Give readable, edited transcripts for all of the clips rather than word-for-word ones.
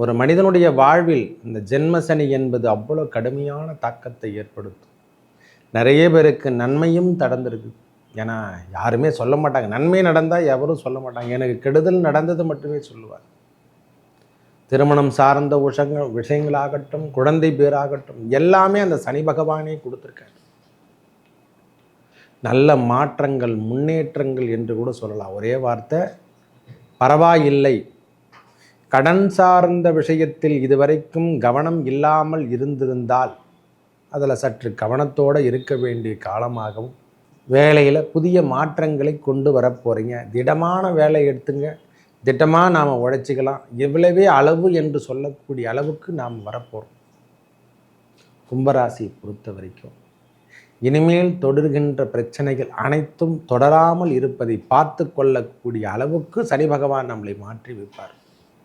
ஒரு மனிதனுடைய வாழ்வில் இந்த ஜென்மசனி என்பது அவ்வளோ கடுமையான தாக்கத்தை ஏற்படுத்தும். நிறைய பேருக்கு நன்மையும் நடந்திருக்கு. ஏன்னா யாருமே சொல்ல மாட்டாங்க, நன்மை நடந்தால் எவரும் சொல்ல மாட்டாங்க. எனக்கு கெடுதல் நடந்தது மட்டுமே சொல்லுவார். திருமணம் சார்ந்த விஷயங்களாகட்டும், குழந்தை பேராகட்டும், எல்லாமே அந்த சனி பகவானே கொடுத்துருக்காரு. நல்ல மாற்றங்கள், முன்னேற்றங்கள் என்று கூட சொல்லலாம். ஒரே வார்த்தை, பரவாயில்லை. கடன் சார்ந்த விஷயத்தில் இதுவரைக்கும் கவனம் இல்லாமல் இருந்திருந்தால் அதில் சற்று கவனத்தோடு இருக்க வேண்டிய காலமாகவும், வேலையில் புதிய மாற்றங்களை கொண்டு வரப்போகிறீங்க. திடமான வேலை எடுத்துங்க, திட்டமாக நாம் உழைச்சிக்கலாம். எவ்வளவே அளவு என்று சொல்லக்கூடிய அளவுக்கு நாம் வரப்போகிறோம். கும்பராசியை பொறுத்த வரைக்கும் இனிமேல் தொடர்கின்ற பிரச்சனைகள் அனைத்தும் தொடராமல் இருப்பதை பார்த்து கொள்ளக்கூடிய அளவுக்கு சனி பகவான் நம்மளை மாற்றி வைப்பார்.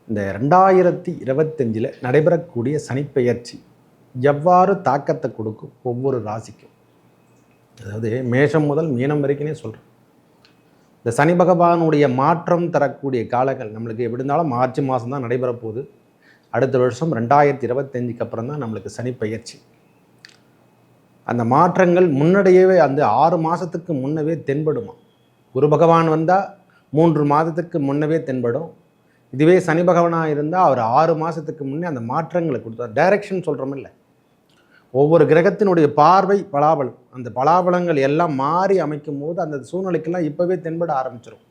இந்த 2025 நடைபெறக்கூடிய சனிப்பெயர்ச்சி எவ்வாறு தாக்கத்தை கொடுக்கும் ஒவ்வொரு ராசிக்கும், அதாவது மேஷம் முதல் மீனம் வரைக்குமே சொல்கிறேன். இந்த சனி பகவானுடைய மாற்றம் தரக்கூடிய காலங்கள் நம்மளுக்கு எப்படி இருந்தாலும் மார்ச் மாதம் தான் நடைபெற போகுது. அடுத்த வருஷம் 2025க்கு அப்புறம் தான் நம்மளுக்கு சனிப்பெயர்ச்சி. அந்த மாற்றங்கள் முன்னாடியே அந்த 6 மாதத்துக்கு முன்னவே தென்படுமா. குரு பகவான் வந்தால் 3 மாதத்துக்கு முன்னவே தென்படும். இதுவே சனி பகவானாக இருந்தால் அவர் 6 மாதத்துக்கு முன்னே அந்த மாற்றங்களை கொடுத்தார். டைரக்ஷன் சொல்கிறோம் இல்லை, ஒவ்வொரு கிரகத்தினுடைய பார்வை பலாபலம், அந்த பலாபலங்கள் எல்லாம் மாறி அமைக்கும் போது அந்த சூழ்நிலைக்கெல்லாம் இப்போவே தென்பட ஆரம்பிச்சிடும்.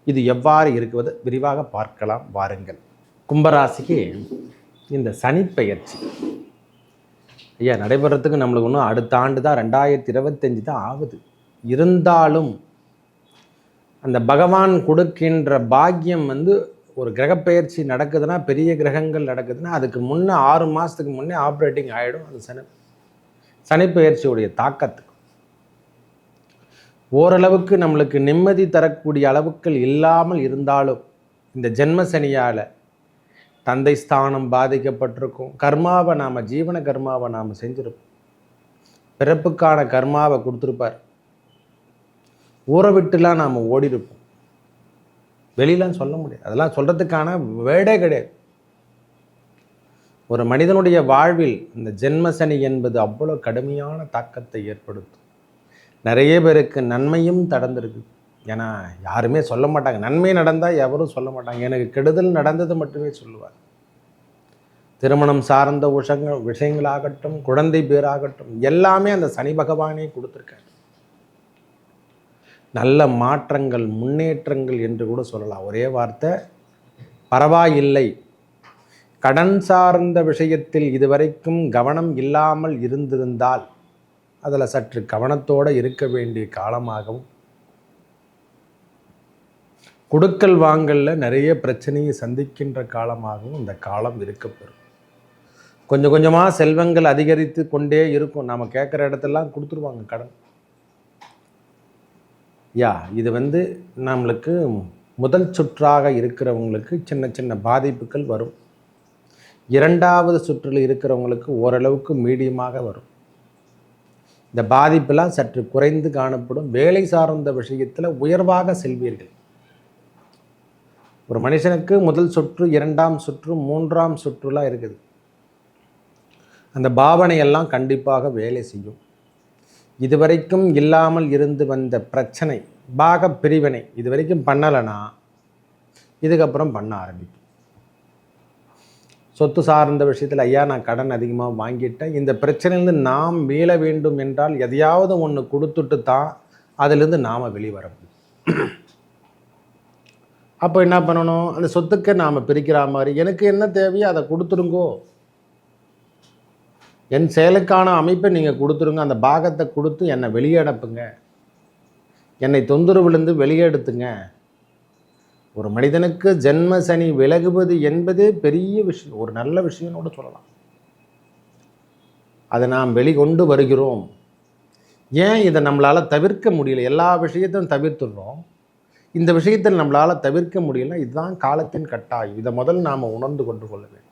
இது எவ்வாறு இருக்குவது விரிவாக பார்க்கலாம் வாருங்கள். கும்பராசிக்கு இந்த சனிப்பெயர்ச்சி ஐயா நடைபெறத்துக்கு நம்மளுக்கு இன்னும் அடுத்த ஆண்டு தான் 2025 தான் ஆகுது. இருந்தாலும் அந்த பகவான் கொடுக்கின்ற பாக்கியம் ஒரு கிரகப்பெயர்ச்சி நடக்குதுன்னா, பெரிய கிரகங்கள் நடக்குதுன்னா அதுக்கு முன்னே 6 மாதத்துக்கு முன்னே ஆப்ரேட்டிங் ஆகிடும். அது சனிப்பெயர்ச்சியுடைய தாக்கத்துக்கு ஓரளவுக்கு நம்மளுக்கு நிம்மதி தரக்கூடிய அளவுகள் இல்லாமல் இருந்தாலும், இந்த ஜென்மசனியால் தந்தை ஸ்தானம் பாதிக்கப்பட்டிருக்கும். கர்மாவை நாம் ஜீவன கர்மாவை நாம் செஞ்சுருப்போம். பிறப்புக்கான கர்மாவை கொடுத்துருப்பார். ஊரை விட்டுலாம் நாம் ஓடிருப்போம். வெளியெலாம் சொல்ல முடியாது, அதெல்லாம் சொல்கிறதுக்கான வேடே கிடையாது. ஒரு மனிதனுடைய வாழ்வில் இந்த ஜென்மசனி என்பது அவ்வளோ கடுமையான தாக்கத்தை ஏற்படுத்தும். நிறைய பேருக்கு நன்மையும் நடந்திருக்கு. ஏன்னா யாருமே சொல்ல மாட்டாங்க, நன்மை நடந்தால் எவரும் சொல்ல மாட்டாங்க. எனக்கு கெடுதல் நடந்தது மட்டுமே சொல்லுவார். திருமணம் சார்ந்த விஷயங்களாகட்டும், குழந்தை பேராகட்டும், எல்லாமே அந்த சனி பகவானே கொடுத்துருக்காரு. நல்ல மாற்றங்கள், முன்னேற்றங்கள் என்று கூட சொல்லலாம். ஒரே வார்த்தை, பரவாயில்லை. கடன் சார்ந்த விஷயத்தில் இதுவரைக்கும் கவனம் இல்லாமல் இருந்திருந்தால் அதில் சற்று கவனத்தோடு இருக்க வேண்டிய காலமாகவும், கொடுக்கல் வாங்கலில் நிறைய பிரச்சனையை சந்திக்கின்ற காலமாகவும் இந்த காலம் இருக்கப்பெறும். கொஞ்சம் கொஞ்சமாக செல்வங்கள் அதிகரித்து கொண்டே இருக்கும். நாம் கேட்குற இடத்தெல்லாம் கொடுத்துருவாங்க கடன். இது நம்மளுக்கு முதல் சுற்றாக இருக்கிறவங்களுக்கு சின்ன சின்ன பாதிப்புகள் வரும். 2வது சுற்றில் இருக்கிறவங்களுக்கு ஓரளவுக்கு மீடியமாக வரும். இந்த பாதிப்பெல்லாம் சற்று குறைந்து காணப்படும். வேலை சார்ந்த விஷயத்தில் உயர்வாக செல்வீர்கள். ஒரு மனுஷனுக்கு முதல் சுற்று, 2ஆம் சுற்று, 3ஆம் சுற்றுலாம் இருக்குது. அந்த பாவனையெல்லாம் கண்டிப்பாக வேலை செய்யும். இதுவரைக்கும் இல்லாமல் இருந்து வந்த பிரச்சனை, பாக பிரிவினை இதுவரைக்கும் பண்ணலைன்னா இதுக்கப்புறம் பண்ண ஆரம்பிக்கும். சொத்து சார்ந்த விஷயத்தில் ஐயா நான் கடன் அதிகமாக வாங்கிட்டேன், இந்த பிரச்சனையிலேருந்து நாம் மீள வேண்டும் என்றால் எதையாவது ஒன்று கொடுத்துட்டு தான் அதிலிருந்து நாம் வெளிவர முடியும். அப்போ என்ன பண்ணணும், அந்த சொத்துக்கு நாம் பிரிக்கிற மாதிரி எனக்கு என்ன தேவையோ அதை கொடுத்துருங்கோ, என் செயலுக்கான அமைப்பை நீங்கள் கொடுத்துருங்க, அந்த பாகத்தை கொடுத்து என்னை வெளியே அனுப்புங்க, என்னை தொந்தரவுலேருந்து வெளியே எடுத்துங்க. ஒரு மனிதனுக்கு ஜென்ம சனி விலகுவது என்பதே பெரிய விஷயம், ஒரு நல்ல விஷயம்னு சொல்லலாம். அதை நாம் வெளிக்கொண்டு வருகிறோம். ஏன் இதை நம்மளால் தவிர்க்க முடியல? எல்லா விஷயத்தையும் தவிர்த்துடுறோம், இந்த விஷயத்தில் நம்மளால் தவிர்க்க முடியல. இதுதான் காலத்தின் கட்டாயம். இதை முதல் நாம் உணர்ந்து கொண்டு கொள்ள வேண்டும்.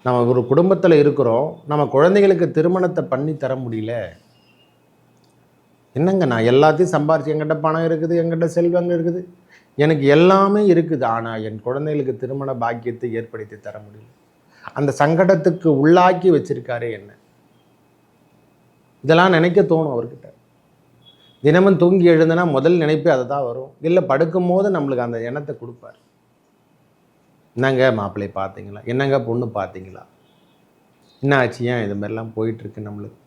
நம்ம ஒரு குடும்பத்தில் இருக்கிறோம், நம்ம குழந்தைகளுக்கு திருமணத்தை பண்ணி தர முடியல. என்னங்க நான் எல்லாத்தையும் சம்பாரிச்சு, எங்கிட்ட பணம் இருக்குது, எங்கிட்ட செல்வங்கள் இருக்குது, எனக்கு எல்லாமே இருக்குது, ஆனால் என் குழந்தைகளுக்கு திருமண பாக்கியத்தை ஏற்படுத்தி தர முடியல. அந்த சங்கடத்துக்கு உள்ளாக்கி வச்சிருக்காரு என்ன. இதெல்லாம் நினைக்க தோணும் அவர்கிட்ட. தினமும் தூங்கி எழுந்தனா முதல் நினைப்பு அதை தான் வரும். இல்லை படுக்கும் போது நம்மளுக்கு அந்த எண்ணத்தை கொடுப்பார். என்னங்க மாப்பிள்ளை பார்த்தீங்களா, என்னங்க பொண்ணு பார்த்தீங்களா, என்ன ஆச்சு, ஏன் இது மாதிரிலாம் போயிட்டுருக்கு. நம்மளுக்கு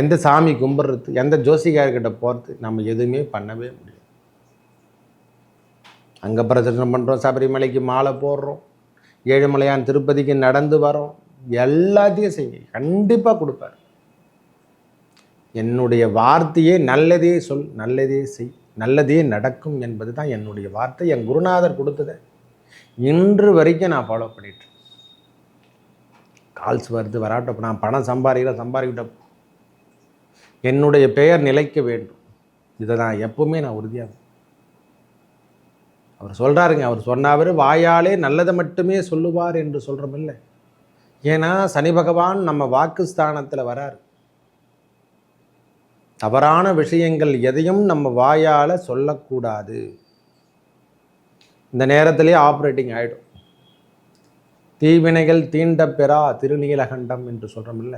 எந்த சாமி கும்பிட்றது, எந்த ஜோசிகார்கிட்ட போகிறது, நம்ம எதுவுமே பண்ணவே முடியும். அங்கே பிரதர்சனம் பண்ணுறோம், சபரிமலைக்கு மாலை போடுறோம், ஏழுமலையான் திருப்பதிக்கு நடந்து வரோம், எல்லாத்தையும் செய்ய கண்டிப்பாக கொடுப்பார். என்னுடைய வார்த்தையே நல்லதே சொல், நல்லதே செய், நல்லதே நடக்கும் என்பது தான் என்னுடைய வார்த்தை. என் குருநாதர் கொடுத்ததை இன்று வரைக்கும் நான் ஃபாலோ பண்ணிட்டு. கால்ஸ் வருது வராட்டப்போ நான் பணம் சம்பாதிக்கிட்ட என்னுடைய பெயர் நிலைக்க வேண்டும். இதை நான் எப்பவுமே நான் உறுதியாக. அவர் சொல்கிறாருங்க, அவர் சொன்னவர் வாயாலே நல்லதை மட்டுமே சொல்லுவார் என்று சொல்கிறோமில்லை. ஏன்னா சனி பகவான் நம்ம வாக்குஸ்தானத்தில் வராரு. தவறான விஷயங்கள் எதையும் நம்ம வாயால் சொல்லக்கூடாது. இந்த நேரத்திலே ஆப்ரேட்டிங் ஆகிடும். தீவினைகள் தீண்ட பெறா திருநீலகண்டம் என்று சொல்கிறோமில்ல.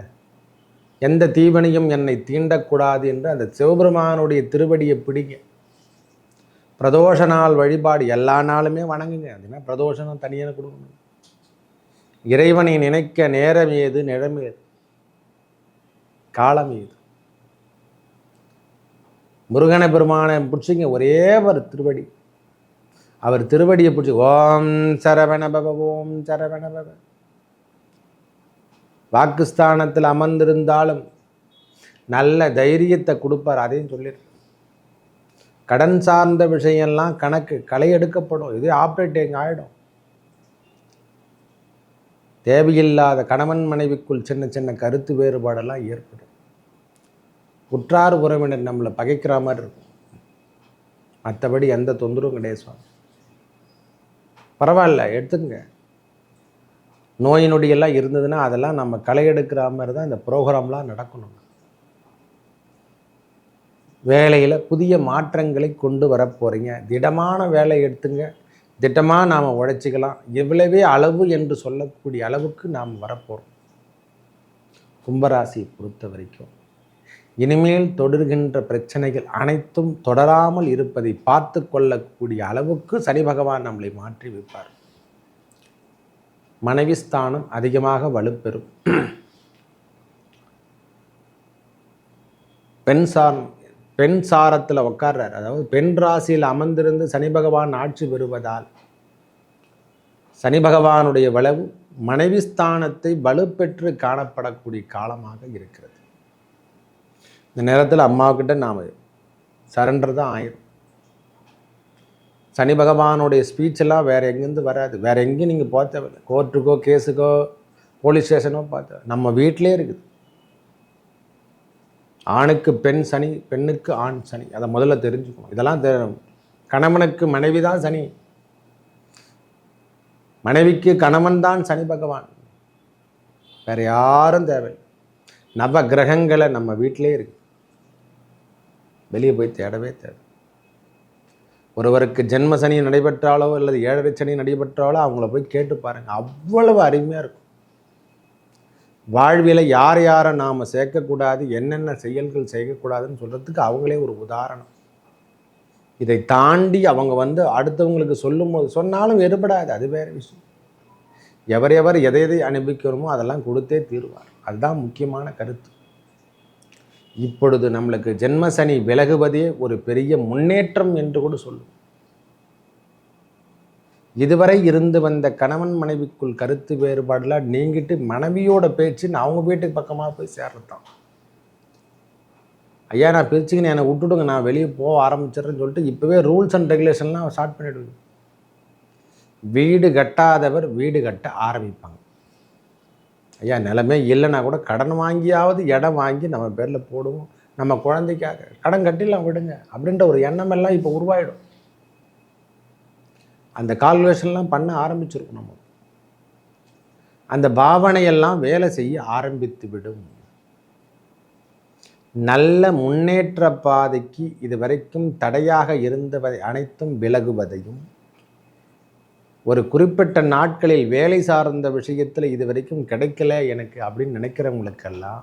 எந்த தீவினையும் என்னை தீண்டக்கூடாது என்று அந்த சிவபெருமானுடைய திருவடியை பிடிங்க. பிரதோஷ நாள் வழிபாடு எல்லா நாளுமே வணங்குங்க. அதுனா பிரதோஷம் தனியான கொடுக்கணும். இறைவனை நினைக்க நேரம் ஏது, நிழம் ஏது, காலம் ஏது. முருகனை பெருமானை பிடிச்சிங்க, ஒரே ஒரு திருவடி, அவர் திருவடியை பிடிச்சி ஓம் சரவணபவ ஓம் சரவணபவ. வாக்குஸ்தானத்தில் அமர்ந்திருந்தாலும் நல்ல தைரியத்தை கொடுப்பார். அதையும் சொல்லிடுறேன். கடன் சார்ந்த விஷயம்லாம் கணக்கு களை எடுக்கப்படும். இது ஆப்ரேட்டிங் ஆகிடும். தேவையில்லாத கணவன் மனைவிக்குள் சின்ன சின்ன கருத்து வேறுபாடெல்லாம் ஏற்படும். உற்றார் உறவினர் நம்மளை பகைக்கிற மாதிரி இருக்கும். மற்றபடி எந்த தொந்தரவும் கிடையாது சுவாமி. பரவாயில்ல, எடுத்துங்க. நோய் நொடியெல்லாம் இருந்ததுன்னா அதெல்லாம் நம்ம களை எடுக்கிற மாதிரி தான் இந்த ப்ரோக்ராம்லாம் நடக்கணும். வேலையில் புதிய மாற்றங்களை கொண்டு வர போகிறீங்க. திடமான வேலை எடுத்துங்க. திட்டமாக நாம் உழைச்சிக்கலாம். எவ்வளவே அளவு என்று சொல்லக்கூடிய அளவுக்கு நாம் வரப்போகிறோம். கும்பராசியை பொறுத்த வரைக்கும் இனிமேல் தொடர்கின்ற பிரச்சனைகள் அனைத்தும் தொடராமல் இருப்பதை பார்த்து கொள்ளக்கூடிய அளவுக்கு சனி பகவான் நம்மளை மாற்றி வைப்பார். மனைவி ஸ்தானம் அதிகமாக வலுப்பெறும். பெண் சாரத்தில் உட்கார்றார். அதாவது பெண் ராசியில் அமர்ந்திருந்து சனி பகவான் ஆட்சி பெறுவதால் சனி பகவானுடைய வலவு மனைவி ஸ்தானத்தை வலுப்பெற்று காணப்படக்கூடிய காலமாக இருக்கிறது. இந்த நேரத்தில் அம்மாவுக்கிட்ட நாம் சரண்டர் தான் ஆயிரும். சனி பகவானுடைய ஸ்பீச்செல்லாம் வேறு எங்கேருந்து வராது. வேறு எங்கேயும் நீங்கள் போக தேவையில்லை. கோர்ட்டுக்கோ கேஸுக்கோ போலீஸ் ஸ்டேஷனோ பார்த்து நம்ம வீட்டிலே இருக்குது. ஆணுக்கு பெண் சனி, பெண்ணுக்கு ஆண் சனி. அதை முதல்ல தெரிஞ்சுக்கணும். இதெல்லாம் கணவனுக்கு மனைவி தான் சனி, மனைவிக்கு கணவன் தான் சனி பகவான். வேறு யாரும் தேவை. நவ கிரகங்களை நம்ம வீட்டிலே இருக்கு. வெளியே போய் தேடவே தேவை. ஒருவருக்கு ஜென்ம சனி நடைபெற்றாலோ அல்லது ஏழரை சனி நடைபெற்றாலோ அவங்கள போய் கேட்டு பாருங்கள். அவ்வளவு அருமையாக இருக்கும். வாழ்வில் யாரை நாம் சேர்க்கக்கூடாது, என்னென்ன செயல்கள் செய்யக்கூடாதுன்னு சொல்கிறதுக்கு அவங்களே ஒரு உதாரணம். இதை தாண்டி அவங்க அடுத்தவங்களுக்கு சொன்னாலும் வெறுபடாது. அது வேறு விஷயம். எவர் எதை அனுபவிக்கிறோமோ அதெல்லாம் கொடுத்தே தீர்வார். அதுதான் முக்கியமான கருத்து. இப்பொழுது நம்மளுக்கு ஜென்ம சனி விலகுவதே ஒரு பெரிய முன்னேற்றம் என்று கூட சொல்லும். இதுவரை இருந்து வந்த கணவன் மனைவிக்குள் கருத்து வேறுபாடெல்லாம் நீங்கிட்டு மனைவியோட பேச்சுன்னு அவங்க வீட்டுக்கு பக்கமாக போய் சேர்றதான். ஐயா நான் பிரிச்சுக்கின்னு என்னை விட்டுடுங்க, நான் வெளியே போக ஆரம்பிச்சிடுறேன்னு சொல்லிட்டு இப்போவே ரூல்ஸ் அண்ட் ரெகுலேஷன்லாம் ஸ்டார்ட் பண்ணிவிடுங்க. வீடு கட்டாதவர் வீடு கட்ட ஆரம்பிப்பாங்க. ஐயா நிலமே இல்லைன்னா கூட கடன் வாங்கியாவது இடம் வாங்கி நம்ம பேரில் போடுவோம், நம்ம குழந்தைக்காக கடன் கட்டிலாம் விடுங்க அப்படின்ற ஒரு எண்ணம் எல்லாம் இப்போ உருவாயிடும். அந்த கால்குலேஷன்லாம் பண்ண ஆரம்பிச்சிருக்கும். நம்ம அந்த பாவனையெல்லாம் வேலை செய்ய ஆரம்பித்து விடும். நல்ல முன்னேற்ற பாதைக்கு இதுவரைக்கும் தடையாக இருந்தவை அனைத்தும் விலகுவதையும், ஒரு குறிப்பிட்ட நாட்களில் வேலை சார்ந்த விஷயத்தில் இதுவரைக்கும் கிடைக்கல எனக்கு அப்படின்னு நினைக்கிறவங்களுக்கெல்லாம்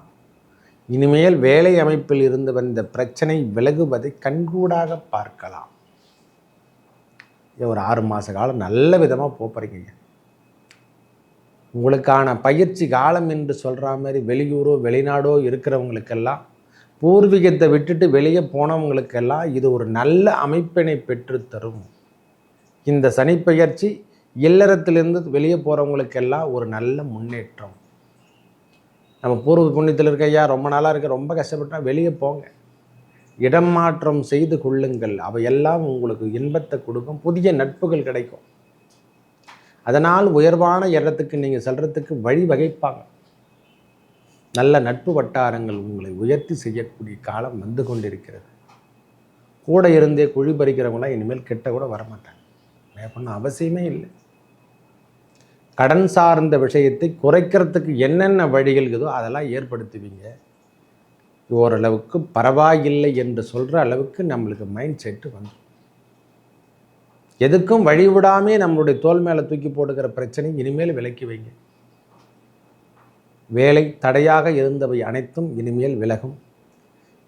இனிமேல் வேலை அமைப்பில் இருந்து வந்த பிரச்சனை விலகுவதை கண்கூடாக பார்க்கலாம். ஒரு 6 மாத காலம் நல்ல விதமாக போகிறீங்க. உங்களுக்கான பயிற்சி காலம் என்று சொல்கிற மாதிரி வெளியூரோ வெளிநாடோ இருக்கிறவங்களுக்கெல்லாம், பூர்வீகத்தை விட்டுட்டு வெளியே போனவங்களுக்கெல்லாம் இது ஒரு நல்ல அமைப்பினை பெற்றுத்தரும். இந்த சனிப்பெயர்ச்சி இல்லறத்திலிருந்து வெளியே போகிறவங்களுக்கெல்லாம் ஒரு நல்ல முன்னேற்றம். நம்ம பூர்வ புண்ணியத்தில் இருக்க ஐயா ரொம்ப நாளாக இருக்க, ரொம்ப கஷ்டப்பட்டால் வெளியே போங்க, இடம் மாற்றம் செய்து கொள்ளுங்கள். அவையெல்லாம் உங்களுக்கு இன்பத்தை கொடுக்கும், புதிய நட்புகள் கிடைக்கும். அதனால் உயர்வான இடத்துக்கு நீங்கள் செல்றதுக்கு வழிவகைப்பாங்க. நல்ல நட்பு வட்டாரங்கள் உங்களை உயர்த்தி செய்யக்கூடிய காலம் வந்து கொண்டிருக்கிறது. கூட இருந்தே குழி பறிக்கிறவங்களாம் இனிமேல் கிட்ட கூட வரமாட்டாங்க. பண்ண அவசியமே இல்லை. கடன் சார்ந்த விஷயத்தை குறைக்கிறதுக்கு என்னென்ன வழிகள் இருக்குதோ அதெல்லாம் ஏற்படுத்துவீங்க. ஓரளவுக்கு பரவாயில்லை என்று சொல்கிற அளவுக்கு நம்மளுக்கு மைண்ட் செட்டு வந்துடும். எதுக்கும் வழிவிடாமே நம்மளுடைய தோல் மேலே தூக்கி போட்டுக்கிற பிரச்சனை இனிமேல் விலக்கி வைங்க. வேலை தடையாக இருந்தவை அனைத்தும் இனிமேல் விலகும்.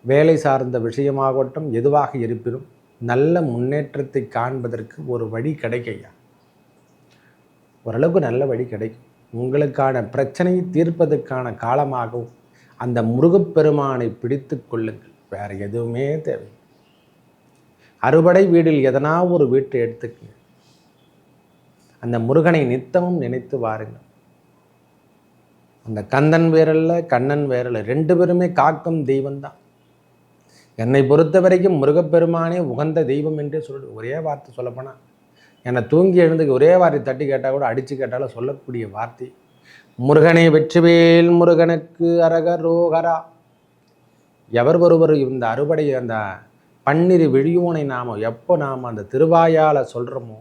வேலை சார்ந்த விஷயமாகட்டும் எதுவாக இருப்பினும் நல்ல முன்னேற்றத்தை காண்பதற்கு ஒரு வழி கிடைக்கையா, ஓரளவுக்கு நல்ல வழி கிடைக்கும். உங்களுக்கான பிரச்சனையை தீர்ப்பதற்கான காலமாகவும் அந்த முருகப்பெருமானை பிடித்து கொள்ளுங்கள். வேறு எதுவுமே தேவை. அறுபடை வீடில் எதனா ஒரு வீட்டை எடுத்துக்கங்க. அந்த முருகனை நித்தமும் நினைத்து வாருங்கள். அந்த கந்தன் வேறல்ல, கண்ணன் வேறல்ல, 2 பேருமே காக்கும் தெய்வம்தான். என்னை பொறுத்த வரைக்கும் முருகப்பெருமானே உகந்த தெய்வம் என்றே சொல்லிட்டு ஒரே வார்த்தை சொல்லப்போனால், என்னை தூங்கி எழுந்துக்கு ஒரே வார்த்தை தட்டி கேட்டால் கூட அடித்து கேட்டாலும் சொல்லக்கூடிய வார்த்தை முருகனை வெற்றிவேல் முருகனுக்கு அரகரோகரா. எவர் ஒருவர் இந்த அறுபடை அந்த பன்னிரு விழியோனை எப்போ நாம் அந்த திருவாயால் சொல்கிறோமோ,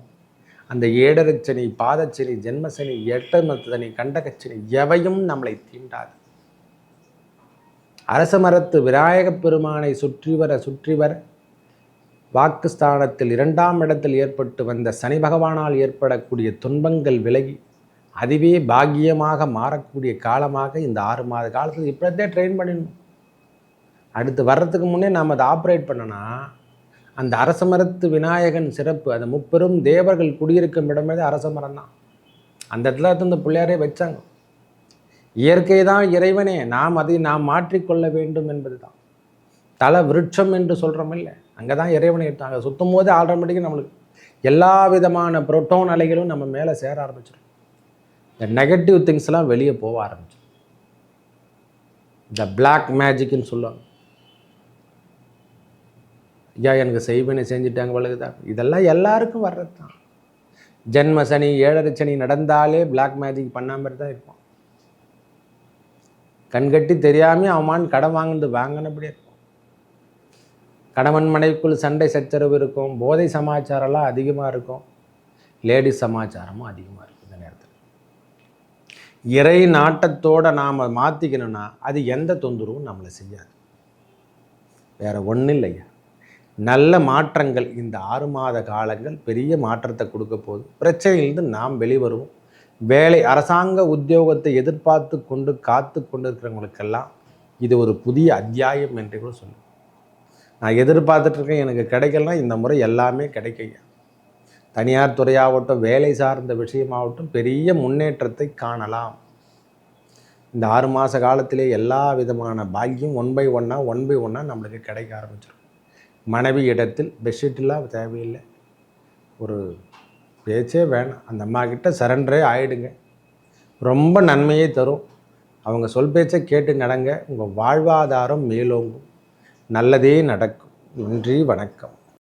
அந்த ஏடரச்சனி, பாதச்சனி, ஜென்மசனி, எட்டமத்தனி, கண்டகச்சனி எவையும் நம்மளை தீண்டாது. அரச மரத்து விநாயகப் பெருமானை சுற்றி வர வாக்குஸ்தானத்தில் 2ஆம் இடத்தில் ஏற்பட்டு வந்த சனி பகவானால் ஏற்படக்கூடிய துன்பங்கள் விலகி அதுவே பாக்கியமாக மாறக்கூடிய காலமாக இந்த 6 மாத காலத்துக்கு இப்படித்தே ட்ரெயின் பண்ணிடணும். அடுத்து வர்றதுக்கு முன்னே நாம் அதை ஆப்ரேட் பண்ணனா அந்த அரச மரத்து விநாயகன் சிறப்பு. அந்த முப்பெரும் தேவர்கள் குடியிருக்கும் இடமே அரச மரம் தான். அந்த இடத்துல இந்த பிள்ளையாரே வச்சாங்க. இயற்கை தான் இறைவனே, அதை நாம் மாற்றிக்கொள்ள வேண்டும் என்பது தான். தல விருட்சம் என்று சொல்கிறோம் இல்லை, அங்கே தான் இறைவனை எடுத்தாங்க. சுற்றும் போது ஆட்டோமேட்டிக்காக நம்மளுக்கு எல்லா விதமான புரோட்டோன் அலைகளும் நம்ம மேலே சேர ஆரம்பிச்சிடும். இந்த நெகட்டிவ் திங்ஸ்லாம் வெளியே போக ஆரம்பிச்சிடும். இந்த பிளாக் மேஜிக்னு சொல்லுவாங்க. ஐயா எனக்கு செய்வனை செஞ்சுட்டாங்க வழக்குதான், இதெல்லாம் எல்லாருக்கும் வர்றது தான். ஜென்ம சனி, ஏழரை சனி நடந்தாலே பிளாக் மேஜிக் பண்ணாமல் தான் இருப்போம். கண்கட்டி தெரியாமல் அவன் கடன் வாங்கினபடி இருக்கும். கணவன் மனைவிக்குள் சண்டை சச்சரவு இருக்கும். போதை சமாச்சாரம்லாம் அதிகமாக இருக்கும். லேடிஸ் சமாச்சாரமும் அதிகமாக இருக்கும். இந்த நேரத்தில் இறை நாட்டத்தோடு நாம் மாற்றிக்கணும்னா அது எந்த தொந்தரவும் நம்மளை செய்யாது. வேறு ஒன்றும் இல்லையா. நல்ல மாற்றங்கள் இந்த 6 மாத காலங்கள் பெரிய மாற்றத்தை கொடுக்க போகுது. பிரச்சனையிலிருந்து நாம் வெளிவருவோம். வேலை அரசாங்க உத்தியோகத்தை எதிர்பார்த்து கொண்டு காத்து கொண்டு இருக்கிறவங்களுக்கெல்லாம் இது ஒரு புதிய அத்தியாயம் என்று கூட சொல்லுவேன். நான் எதிர்பார்த்துட்ருக்கேன், எனக்கு கிடைக்கலனா இந்த முறை எல்லாமே கிடைக்கையா. தனியார் துறையாகட்டும், வேலை சார்ந்த விஷயமாகட்டும் பெரிய முன்னேற்றத்தை காணலாம். இந்த 6 மாத காலத்திலே எல்லா விதமான பாக்கியம் ஒன் பை ஒன்னாக நம்மளுக்கு கிடைக்க ஆரம்பிச்சிடும். மனைவி இடத்தில் பெட்ஷீட்டெல்லாம் தேவையில்லை, ஒரு பேச்சே வேணாம். அந்த அம்மா கிட்ட சரண்டரே ஆகிடுங்க. ரொம்ப நன்மையை தரும். அவங்க சொல் பேச்சை கேட்டு நடங்க. உங்கள் வாழ்வாதாரம் மேலோங்கும். நல்லதே நடக்கும். நன்றி, வணக்கம்.